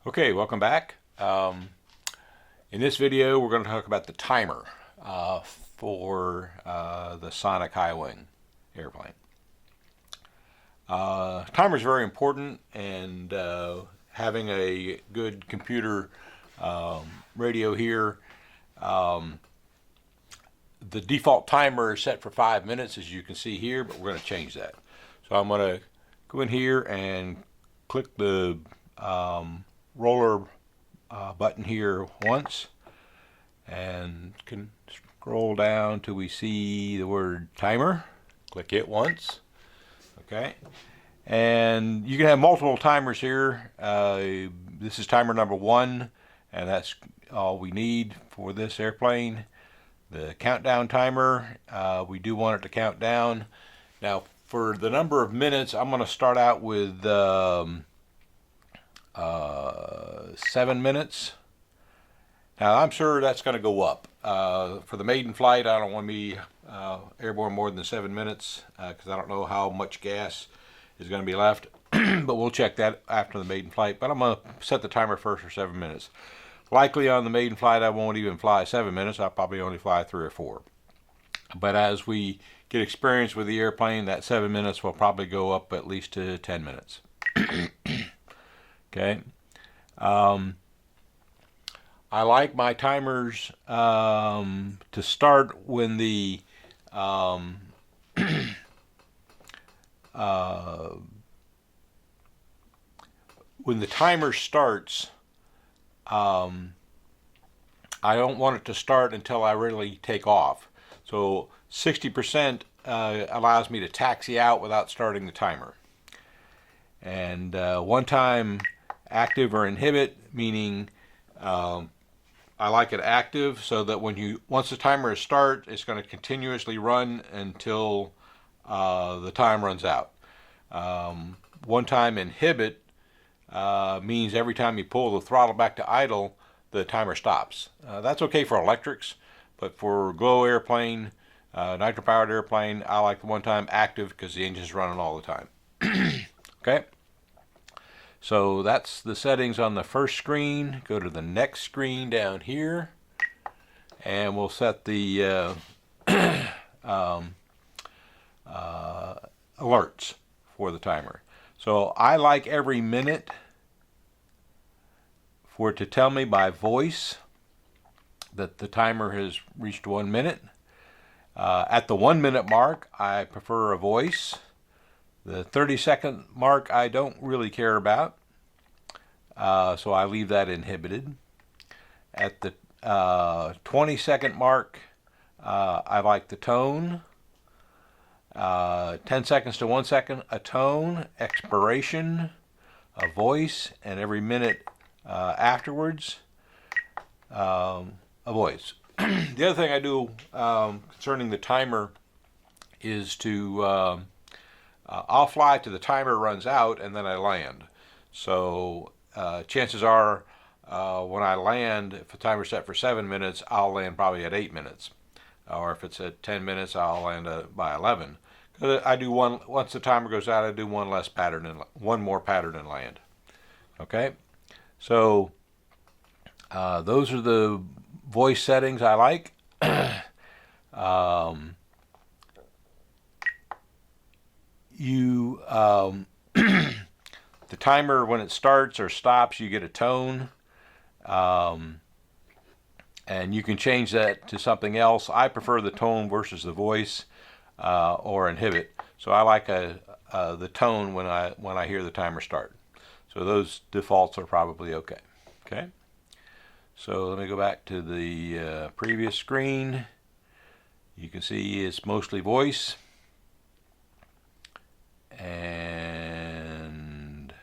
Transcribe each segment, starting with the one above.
Okay, welcome back. In this video, we're going to talk about the timer for the Sonic High Wing airplane. Timer is very important, and having a good computer radio here, the default timer is set for 5 minutes, as you can see here, but we're going to change that. So I'm going to go in here and click the roller button here once, and can scroll down till we see the word timer. Click it once. Okay, and you can have multiple timers here. This is timer number 1, and that's all we need for this airplane. The countdown timer, we do want it to count down. Now for the number of minutes, I'm going to start out with 7 minutes. Now I'm sure that's going to go up. For the maiden flight, I don't want to be airborne more than 7 minutes because I don't know how much gas is going to be left. But we'll check that after the maiden flight. But I'm going to set the timer first for 7 minutes. Likely on the maiden flight I won't even fly 7 minutes. I'll probably only fly 3 or 4. But as we get experience with the airplane, that 7 minutes will probably go up at least to 10 minutes. Okay. I like my timers to start when the when the timer starts. I don't want it to start until I really take off. So 60% allows me to taxi out without starting the timer. And one time active or inhibit, meaning I like it active so that once the timer is start, it's going to continuously run until the time runs out. One time inhibit means every time you pull the throttle back to idle, the timer stops. That's okay for electrics, but for glow airplane, nitro powered airplane, I like the one time active because the engine's running all the time. Okay, so that's the settings on the first screen. Go to the next screen down here, and we'll set the alerts for the timer. So I like every minute for it to tell me by voice that the timer has reached 1 minute. At the 1 minute mark, I prefer a voice. The 30-second mark I don't really care about, so I leave that inhibited. At the 20-second mark, I like the tone. 10 seconds to 1 second, a tone. Expiration, a voice, and every minute afterwards, a voice. The other thing I do concerning the timer is to I'll fly till the timer runs out and then I land. So chances are when I land, if the timer's set for 7 minutes, I'll land probably at 8 minutes. Or if it's at 10 minutes, I'll land by 11. I do once the timer goes out, I do one more pattern and land. Okay, so those are the voice settings I like. The timer, when it starts or stops, you get a tone, and you can change that to something else. I prefer the tone versus the voice or inhibit. So I like the tone when I hear the timer start. So those defaults are probably okay. Okay. So let me go back to the previous screen. You can see it's mostly voice. And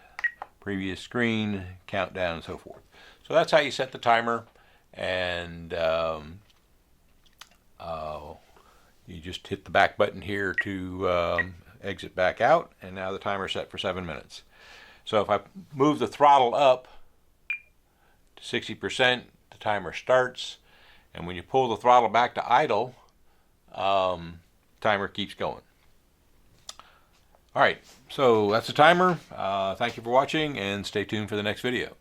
previous screen, countdown, and so forth. So that's how you set the timer, and you just hit the back button here to exit back out, and now the timer is set for 7 minutes. So if I move the throttle up to 60%, the timer starts, and when you pull the throttle back to idle, timer keeps going. All right, so that's the timer. Thank you for watching, and stay tuned for the next video.